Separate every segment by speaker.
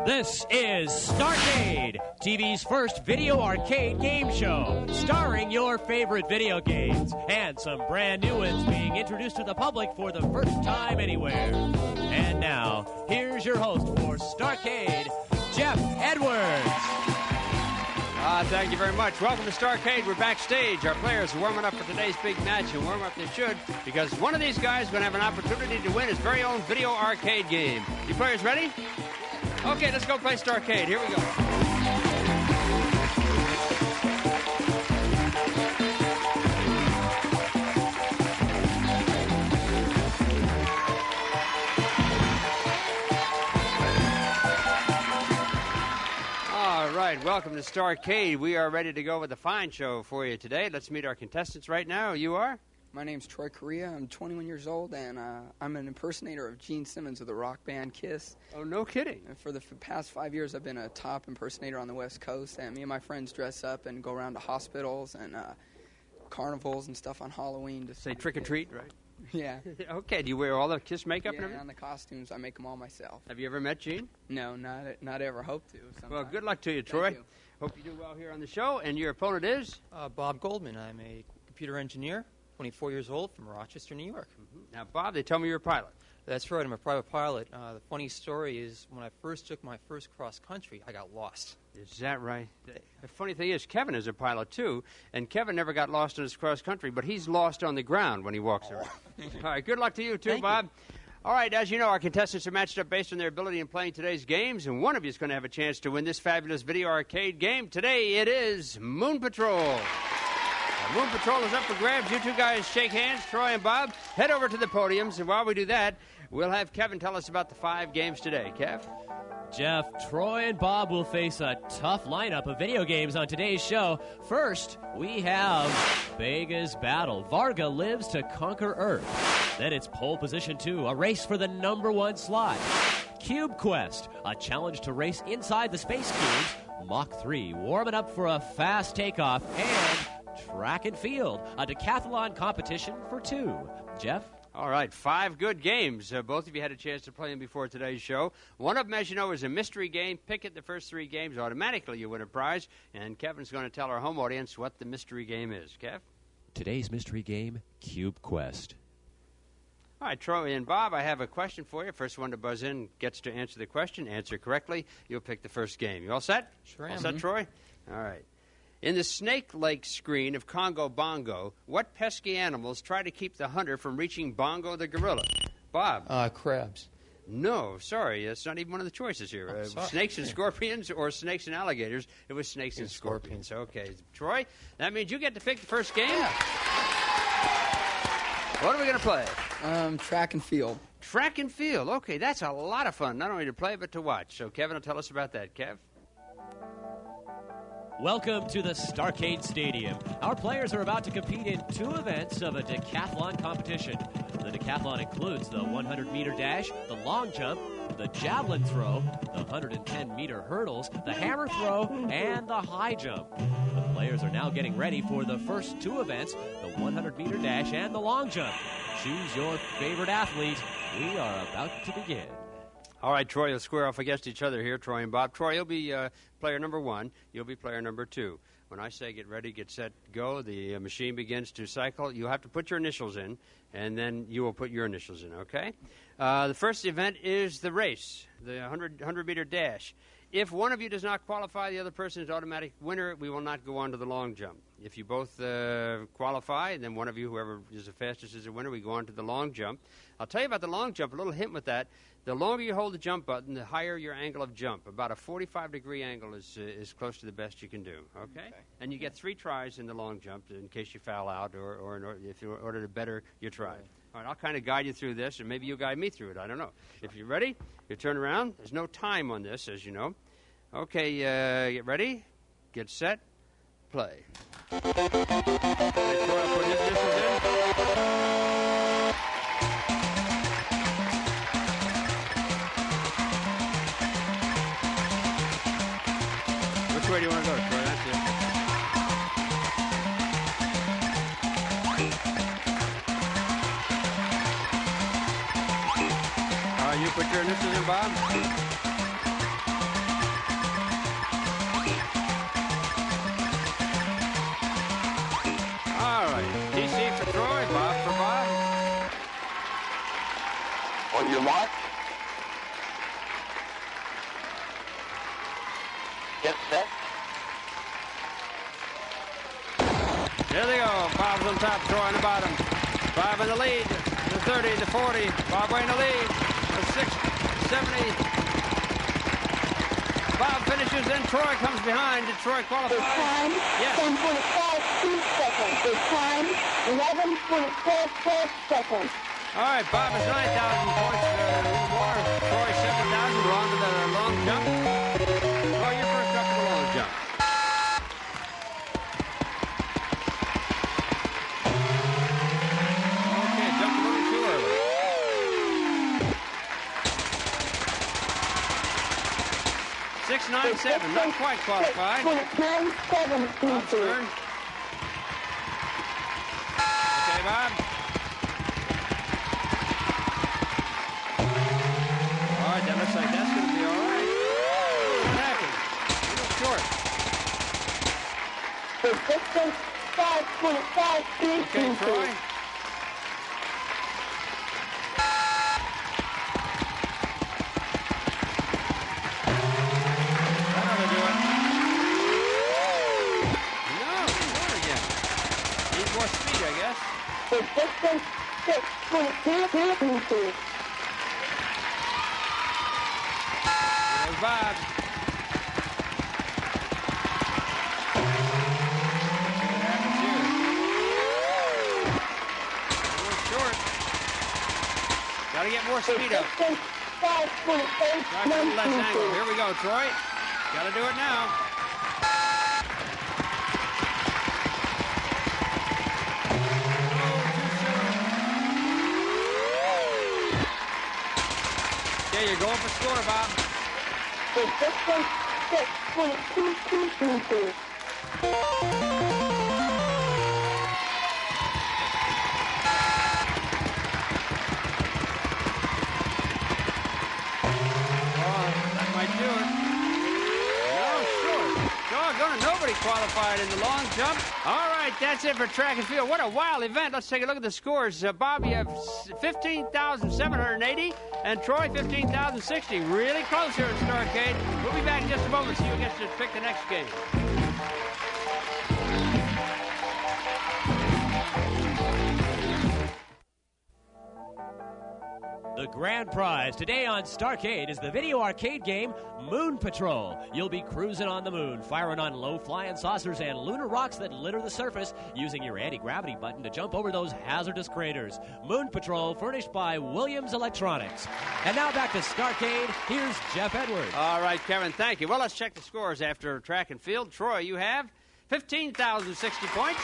Speaker 1: This is Starcade, TV's first video arcade game show, starring your favorite video games and some brand new ones being introduced to the public for the first time anywhere. And now, here's your host for Starcade, Jeff Edwards.
Speaker 2: Thank you very much. Welcome to Starcade. We're backstage. Our players are warming up for today's big match, and warm up they should, because one of these guys is going to have an opportunity to win his very own video arcade game. You players ready? Okay, let's go play Starcade. Here we go. All right, welcome to Starcade. We are ready to go with a fine show for you today. Let's meet our contestants right now. You are?
Speaker 3: My name's Troy Correia. I'm 21 years old, and I'm an impersonator of Gene Simmons of the rock band Kiss.
Speaker 2: Oh, no kidding.
Speaker 3: And for the past 5 years, I've been a top impersonator on the West Coast, and me and my friends dress up and go around to hospitals and carnivals and stuff on Halloween. To
Speaker 2: say trick-or-treat, right?
Speaker 3: Yeah.
Speaker 2: Okay, do you wear all the Kiss makeup and
Speaker 3: Yeah,
Speaker 2: everything?
Speaker 3: and the costumes, I make them all myself.
Speaker 2: Have you ever met Gene?
Speaker 3: No, not ever. Hope to. Sometime.
Speaker 2: Well, good luck to you, Troy.
Speaker 3: Thank you.
Speaker 2: Hope you do well here on the show. And your opponent is?
Speaker 4: Bob Goldman. I'm a computer engineer, 24 years old, from Rochester, New York.
Speaker 2: Now, Bob, they tell me you're a pilot.
Speaker 4: That's right. I'm a private pilot. The funny story is when I first took my first cross-country, I got lost.
Speaker 2: Is that right? The funny thing is, Kevin is a pilot, too, and Kevin never got lost in his cross-country, but he's lost on the ground when he walks around. All right, good luck to you, too,
Speaker 4: Thank
Speaker 2: Bob.
Speaker 4: you.
Speaker 2: All right, as you know, our contestants are matched up based on their ability in playing today's games, and one of you is going to have a chance to win this fabulous video arcade game. Today, it is Moon Patrol. Moon Patrol is up for grabs. You two guys shake hands, Troy and Bob. Head over to the podiums, and while we do that, we'll have Kevin tell us about the 5 games today. Kev?
Speaker 1: Jeff, Troy, and Bob will face a tough lineup of video games on today's show. First, we have Bega's Battle. Varga lives to conquer Earth. Then it's Pole Position 2, a race for the #1 slot. Cube Quest, a challenge to race inside the space cubes. Mach 3, warming up for a fast takeoff. And Track and Field, a decathlon competition for 2. Jeff?
Speaker 2: All right, 5 good games. Both of you had a chance to play them before today's show. One of them, as you know, is a mystery game. Pick it the first 3 games. Automatically, you win a prize. And Kevin's going to tell our home audience what the mystery game is. Kev?
Speaker 1: Today's mystery game, Cube Quest.
Speaker 2: All right, Troy and Bob, I have a question for you. First one to buzz in gets to answer the question. Answer correctly, you'll pick the first game. You all set?
Speaker 4: Sure
Speaker 2: All
Speaker 4: am.
Speaker 2: set, Troy? All right. In the Snake Lake screen of Congo Bongo, what pesky animals try to keep the hunter from reaching Bongo the gorilla? Bob?
Speaker 4: Crabs.
Speaker 2: No, sorry. That's not even one of the choices here.
Speaker 4: Sorry.
Speaker 2: Snakes and scorpions or snakes and alligators. It was snakes and scorpions. Okay. Troy, that means you get to pick the first game.
Speaker 4: Yeah.
Speaker 2: What are we going to play?
Speaker 3: Track and Field.
Speaker 2: Track and Field. Okay, that's a lot of fun, not only to play but to watch. So Kevin will tell us about that. Kev?
Speaker 1: Welcome to the Starcade Stadium. Our players are about to compete in 2 events of a decathlon competition. The decathlon includes the 100-meter dash, the long jump, the javelin throw, the 110-meter hurdles, the hammer throw, and the high jump. The players are now getting ready for the first 2 events, the 100-meter dash and the long jump. Choose your favorite athlete. We are about to begin.
Speaker 2: All right, Troy, you'll square off against each other here, Troy and Bob. Troy, you'll be player number 1. You'll be player number 2. When I say get ready, get set, go, the machine begins to cycle. You have to put your initials in, and then you will put your initials in, okay? The first event is the race, the 100-meter dash. If one of you does not qualify, the other person is automatic winner. We will not go on to the long jump. If you both qualify, then one of you, whoever is the fastest, is a winner. We go on to the long jump. I'll tell you about the long jump, a little hint with that. The longer you hold the jump button, the higher your angle of jump. About a 45-degree angle is close to the best you can do, okay? And you get 3 tries in the long jump in case you foul out or if you order to better your try. All right, I'll kind of guide you through this, or maybe you'll guide me through it. I don't know. If you're ready, you turn around. There's no time on this, as you know. Okay, get ready, get set, play. Okay, Troy, I'll put his initials in. Which way do you want to go, Troy? That's it. You put your initials in, Bob?
Speaker 5: your mark. Get set.
Speaker 2: There they go. Bob's on top, Troy on the bottom. Bob in the lead. The 30, the 40. Bob way in the lead. The 60, 70. Bob finishes, then Troy comes behind. Did Troy qualify?
Speaker 5: The time,
Speaker 2: Yes.
Speaker 5: 10.52 seconds. The time, 11.44 seconds.
Speaker 2: All right, Bob is 9,000 points. A little more. Troy 7,000. We're on to the long jump. Troy, you're first up to the long jump. Okay, jumped a little too early. 697, not quite qualified.
Speaker 5: 6.97
Speaker 2: Bob's turn. Okay, Bob. All right, that looks like that's going to be all right. What happened? A little short.
Speaker 5: The distance, 5.53
Speaker 2: Okay, Troy. That ought to do it. No, he's on again. Needs more speed, I guess.
Speaker 5: The distance, 6.2.
Speaker 2: There's Bob. What happens here? A little short. Got to get more
Speaker 5: The
Speaker 2: speed up.
Speaker 5: distance,
Speaker 2: Try for a little less angle.
Speaker 5: 5.89.
Speaker 2: Here we go, Troy. Got to do it now. Okay, you're going for score, Bob.
Speaker 5: The distance, 6.22.
Speaker 2: Oh, that might do it. No, sure. Doggone it, nobody qualified in the long jump. All right, that's it for track and field. What a wild event. Let's take a look at the scores. Bob, you have 15,780, and Troy, 15,060. Really close here at Starcade. We'll be back in just a moment so you get to pick the next game.
Speaker 1: The grand prize today on Starcade is the video arcade game Moon Patrol. You'll be cruising on the moon, firing on low-flying saucers and lunar rocks that litter the surface, using your anti-gravity button to jump over those hazardous craters. Moon Patrol, furnished by Williams Electronics. And now back to Starcade. Here's Jeff Edwards.
Speaker 2: All right, Kevin, thank you. Well, let's check the scores after track and field. Troy, you have 15,060 points.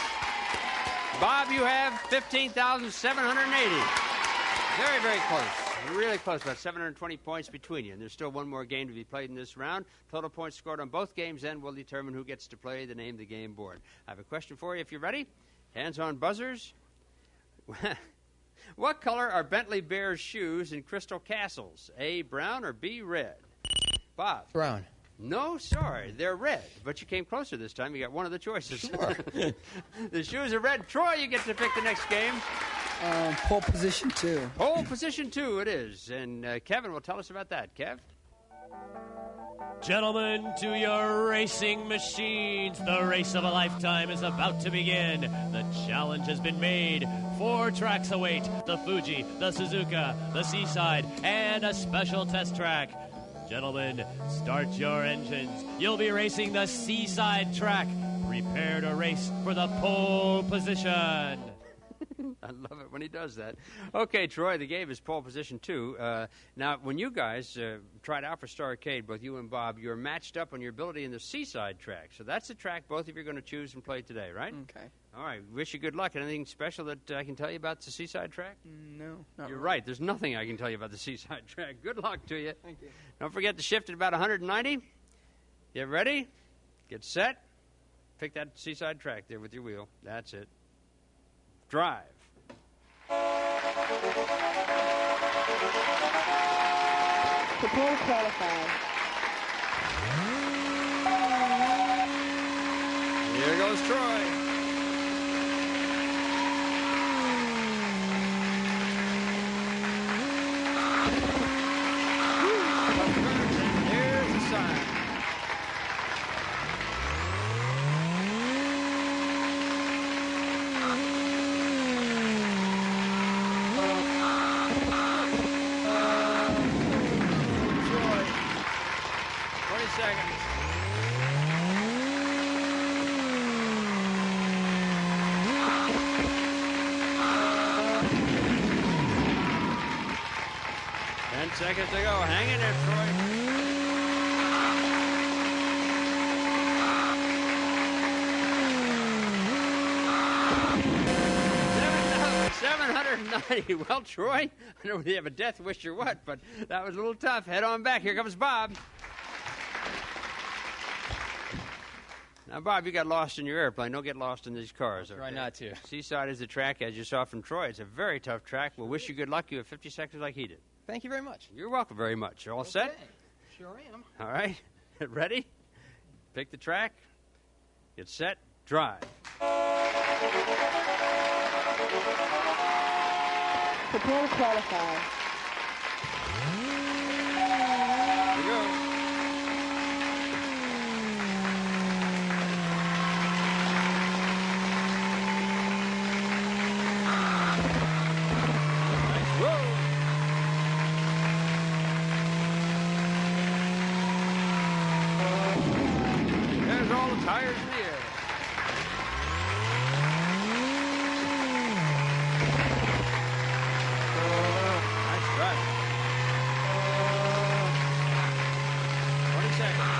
Speaker 2: Bob, you have 15,780. Very, very close. Really close. About 720 points between you. And there's still one more game to be played in this round. Total points scored on both games then will determine who gets to play the name of the game board. I have a question for you if you're ready. Hands on buzzers. What color are Bentley Bears shoes in Crystal Castles? A, brown, or B, red? Bob.
Speaker 4: Brown.
Speaker 2: No, sorry. They're red. But you came closer this time. You got one of the choices. Sure. The shoes are red. Troy, you get to pick the next game.
Speaker 3: Pole position 2.
Speaker 2: Pole position 2 it is. And Kevin will tell us about that. Kev?
Speaker 1: Gentlemen, to your racing machines. The race of a lifetime is about to begin. The challenge has been made. 4 tracks await: the Fuji, the Suzuka, the Seaside, and a special test track. Gentlemen, start your engines. You'll be racing the Seaside track. Prepare to race for the pole position.
Speaker 2: I love it when he does that. Okay, Troy, the game is pole position 2. Now, when you guys tried out for Starcade, both you and Bob, you're matched up on your ability in the Seaside track. So that's the track both of you are going to choose and play today, right?
Speaker 3: Okay.
Speaker 2: All right. Wish you good luck. Anything special that I can tell you about the Seaside track?
Speaker 3: No, not
Speaker 2: You're
Speaker 3: really.
Speaker 2: right. There's nothing I can tell you about the Seaside track. Good luck to you.
Speaker 3: Thank you.
Speaker 2: Don't forget to shift at about 190. Get ready. Get set. Pick that Seaside track there with your wheel. That's it. Drive.
Speaker 5: Prepare to qualify.
Speaker 2: Here goes Troy. seconds. Seconds to go. Hang in there, Troy. $790. Well, Troy, I don't know if you have a death wish or what, but that was a little tough. Head on back. Here comes Bob. Now, Bob, you got lost in your airplane. Don't get lost in these cars. Okay?
Speaker 4: Try not to.
Speaker 2: Seaside is the track, as you saw from Troy. It's a very tough track. We'll wish you good luck. You have 50 seconds like he did.
Speaker 4: Thank you very much.
Speaker 2: You're welcome very much. You all set?
Speaker 4: Sure am.
Speaker 2: All right. Ready? Pick the track. Get set. Drive.
Speaker 5: Prepare to qualify.
Speaker 2: Here we go. Tires in the air. Nice drive. 20 seconds.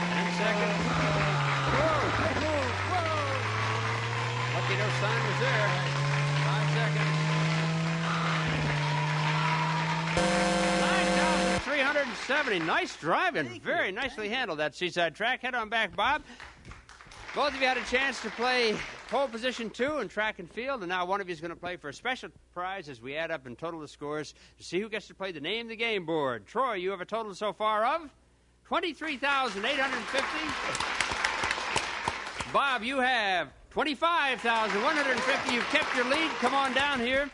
Speaker 2: 10 seconds. Whoa! Lucky no sign was there. 5 seconds. 9,370. Nice driving. Very nicely handled that Seaside track. Head on back, Bob. Both of you had a chance to play pole position 2 in track and field, and now one of you is going to play for a special prize as we add up and total the scores to see who gets to play the name of the game board. Troy, you have a total so far of 23,850. Bob, you have 25,150. You've kept your lead. Come on down here.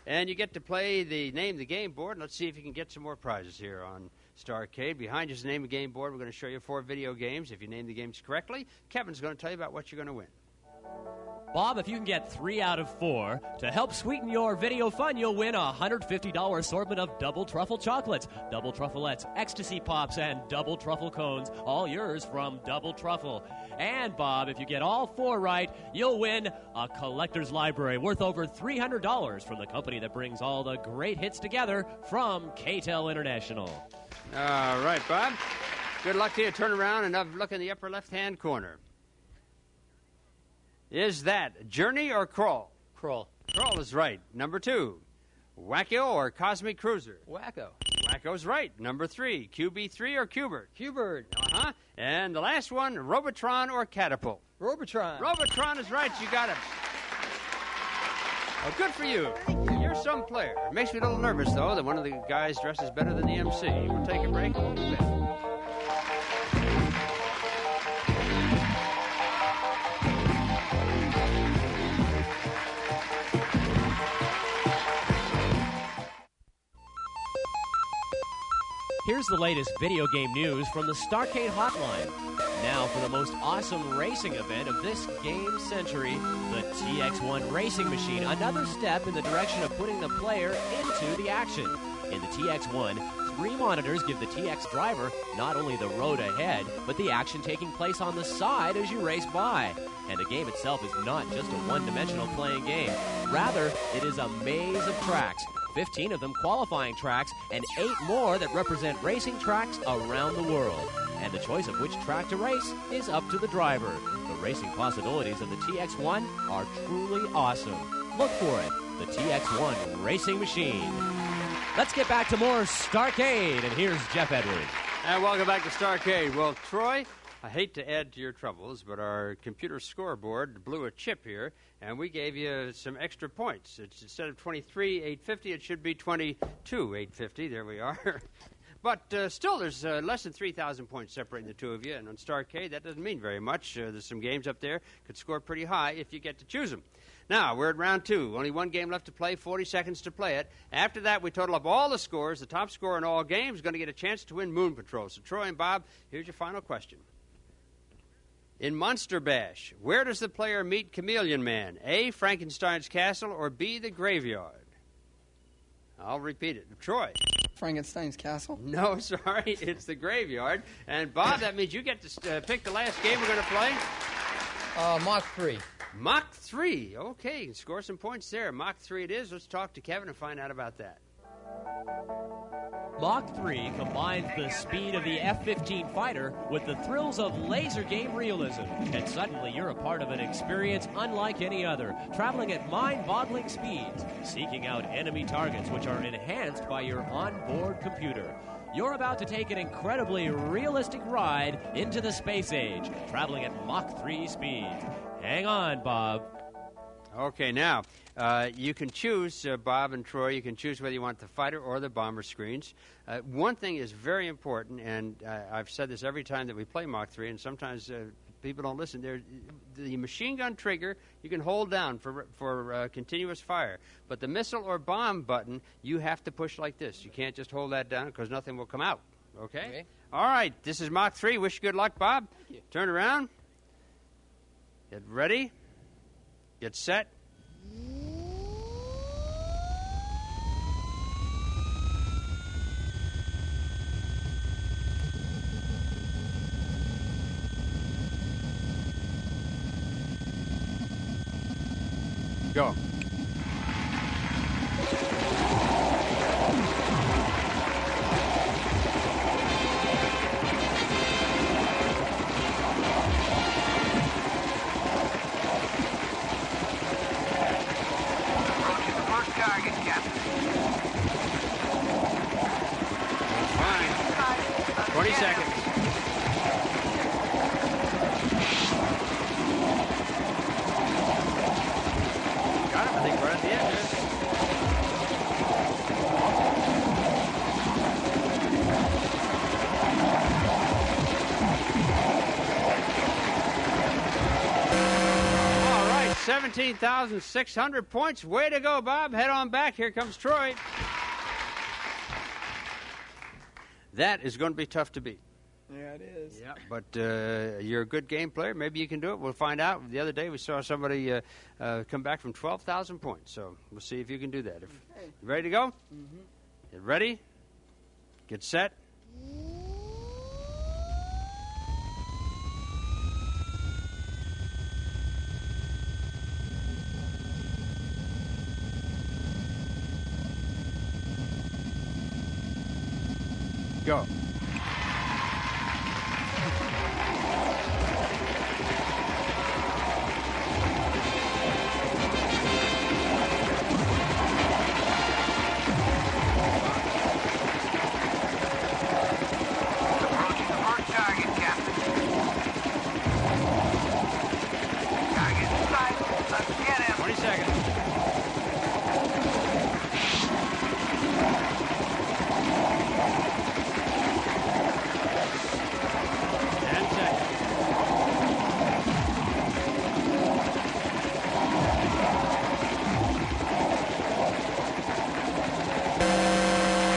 Speaker 2: And you get to play the name of the game board. Let's see if you can get some more prizes here on Starcade. Behind you is the name of the game board. We're going to show you 4 video games. If you name the games correctly, Kevin's going to tell you about what you're going to win.
Speaker 1: Bob, if you can get 3 out of 4, to help sweeten your video fun, you'll win a $150 assortment of double truffle chocolates, double trufflettes, ecstasy pops, and double truffle cones, all yours from Double Truffle. And, Bob, if you get all 4 right, you'll win a collector's library worth over $300 from the company that brings all the great hits together from K-Tel International.
Speaker 2: All right, Bob. Good luck to you. Turn around and look in the upper left-hand corner. Is that Journey or Crawl?
Speaker 4: Crawl.
Speaker 2: Crawl is right. Number 2, Wacko or Cosmic Cruiser?
Speaker 4: Wacko.
Speaker 2: Wacko's right. Number 3, QB3 or Qbert?
Speaker 4: Qbert.
Speaker 2: Uh-huh. And the last one, Robotron or Catapult?
Speaker 4: Robotron.
Speaker 2: Robotron is right. You got it. Well, good for you. You're some player. It makes me a little nervous, though, that one of the guys dresses better than the MC. We'll take a break. We'll be back.
Speaker 1: Here's the latest video game news from the Starcade Hotline. Now for the most awesome racing event of this game century, the TX1 Racing Machine. Another step in the direction of putting the player into the action. In the TX1, 3 monitors give the TX driver not only the road ahead, but the action taking place on the side as you race by. And the game itself is not just a one-dimensional playing game. Rather, it is a maze of tracks. 15 of them qualifying tracks, and 8 more that represent racing tracks around the world. And the choice of which track to race is up to the driver. The racing possibilities of the TX1 are truly awesome. Look for it, the TX1 Racing Machine. Let's get back to more Starcade, and here's Jeff Edwards.
Speaker 2: And welcome back to Starcade. Well, Troy, I hate to add to your troubles, but our computer scoreboard blew a chip here, and we gave you some extra points. It's, instead of 23,850, it should be 22,850. There we are. But still, there's less than 3,000 points separating the two of you. And on Starcade, that doesn't mean very much. There's some games up there could score pretty high if you get to choose them. Now, we're at round 2. Only 1 game left to play, 40 seconds to play it. After that, we total up all the scores. The top scorer in all games is going to get a chance to win Moon Patrol. So, Troy and Bob, here's your final question. In Monster Bash, where does the player meet Chameleon Man? A, Frankenstein's castle, or B, the graveyard? I'll repeat it. Troy.
Speaker 3: Frankenstein's castle?
Speaker 2: No, sorry, it's the graveyard. And Bob, that means you get to pick the last game we're going to play.
Speaker 4: Mach 3.
Speaker 2: Mach 3. Okay, score some points there. Mach 3 it is. Let's talk to Kevin and find out about that.
Speaker 1: Mach 3 combines the speed of the F-15 fighter with the thrills of laser game realism. And suddenly you're a part of an experience unlike any other, traveling at mind-boggling speeds, seeking out enemy targets which are enhanced by your onboard computer. You're about to take an incredibly realistic ride into the space age, traveling at Mach 3 speeds. Hang on, Bob.
Speaker 2: Okay, now, you can choose, Bob and Troy, you can choose whether you want the fighter or the bomber screens. One thing is very important, and I've said this every time that we play Mach 3, and sometimes people don't listen. The machine gun trigger you can hold down for continuous fire, but the missile or bomb button you have to push like this. You can't just hold that down because nothing will come out. Okay? All right, this is Mach 3. Wish you good luck, Bob. Turn around. Get ready. Get set. Go. Fine. 20 seconds. Got it, I think, right at the end. All right, 17,600 points. Way to go, Bob. Head on back. Here comes Troy. That is going to be tough to beat.
Speaker 3: Yeah, it is.
Speaker 2: Yeah, but you're a good game player. Maybe you can do it. We'll find out. The other day we saw somebody come back from 12,000 points. So we'll see if you can do that. You ready to go? Mm-hmm. Get ready. Get set. Go.
Speaker 6: Approaching the first target, Captain. Target in sight. Let's get him.
Speaker 2: 20 seconds.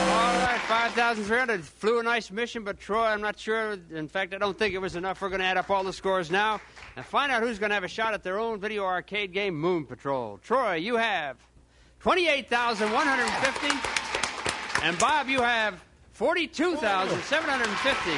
Speaker 2: All right, 5,300. Flew a nice mission, but Troy, I'm not sure. In fact, I don't think it was enough. We're going to add up all the scores now and find out who's going to have a shot at their own video arcade game, Moon Patrol. Troy, you have 28,150. And Bob, you have 42,750.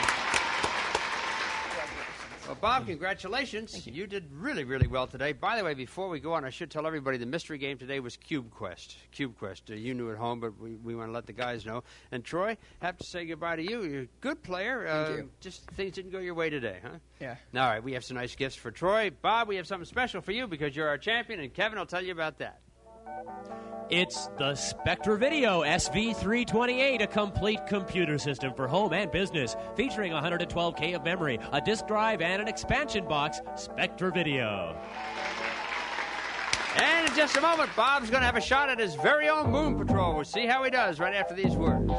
Speaker 2: Well, Bob, congratulations. You did really, really well today. By the way, before we go on, I should tell everybody the mystery game today was Cube Quest. Cube Quest. You knew at home, but we want to let the guys know. And Troy, have to say goodbye to you. You're a good player.
Speaker 3: Thank you.
Speaker 2: Just things didn't go your way today, huh?
Speaker 3: Yeah.
Speaker 2: All right, we have some nice gifts for Troy. Bob, we have something special for you because you're our champion, and Kevin will tell you about that.
Speaker 1: It's the Spectra Video SV328, a complete computer system for home and business, featuring 112K of memory, a disk drive, and an expansion box. Spectra Video.
Speaker 2: And in just a moment, Bob's going to have a shot at his very own Moon Patrol. We'll see how he does right after these words.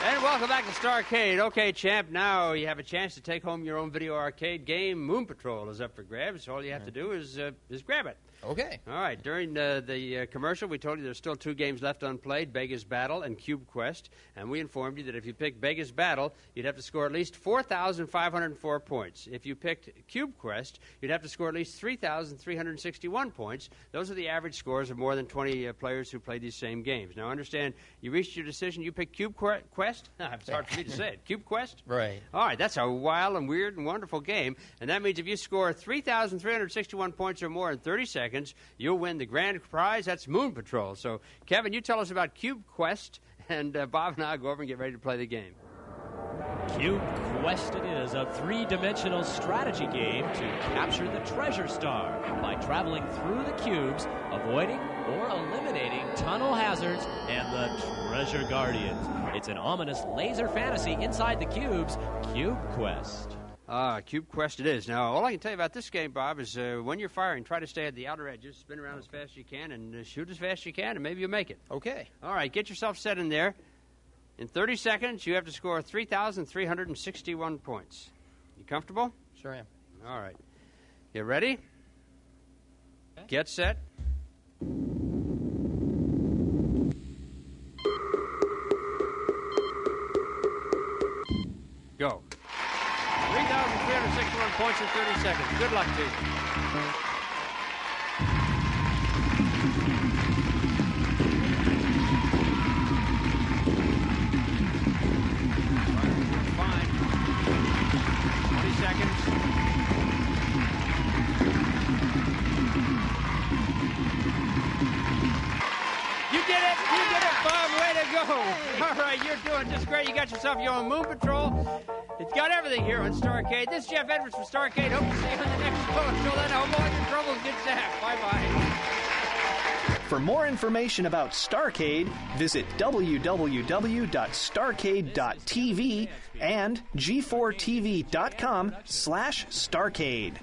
Speaker 2: And welcome back to Starcade. Okay, champ, now you have a chance to take home your own video arcade game. Moon Patrol is up for grabs. All you have to do is grab it.
Speaker 7: Okay.
Speaker 2: All right. During the commercial, we told you there's still 2 games left unplayed, Bega's Battle and Cube Quest. And we informed you that if you picked Bega's Battle, you'd have to score at least 4,504 points. If you picked Cube Quest, you'd have to score at least 3,361 points. Those are the average scores of more than 20 players who play these same games. Now, understand, you reached your decision. You picked Cube Quest? It's hard for me to say it. Cube Quest?
Speaker 7: Right.
Speaker 2: All right. That's a wild and weird and wonderful game. And that means if you score 3,361 points or more in 30 seconds, you'll win the grand prize. That's Moon Patrol. So, Kevin, you tell us about Cube Quest, and Bob and I will go over and get ready to play the game.
Speaker 1: Cube Quest it is, a 3-dimensional strategy game to capture the treasure star by traveling through the cubes, avoiding or eliminating tunnel hazards and the treasure guardians. It's an ominous laser fantasy inside the cubes. Cube Quest.
Speaker 2: Cube Quest it is. Now, all I can tell you about this game, Bob, is when you're firing, try to stay at the outer edges, spin around as fast as you can, and shoot as fast as you can, and maybe you'll make it.
Speaker 7: Okay.
Speaker 2: All right, get yourself set in there. In 30 seconds, you have to score 3,361 points. You comfortable?
Speaker 7: Sure am.
Speaker 2: All right. You ready? Okay. Get set. Go. 3,361 points in 30 seconds. Good luck to you. Fine. 20 seconds. You did it! You did it, Bob! Way to go! All right, you're doing just great. You got yourself your own Moon Patrol. It's got everything here on Starcade. This is Jeff Edwards from Starcade. Hope to see you in the next show. Until then, I hope all your troubles get zapped. Bye-bye.
Speaker 8: For more information about Starcade, visit www.starcade.tv and g4tv.com/Starcade.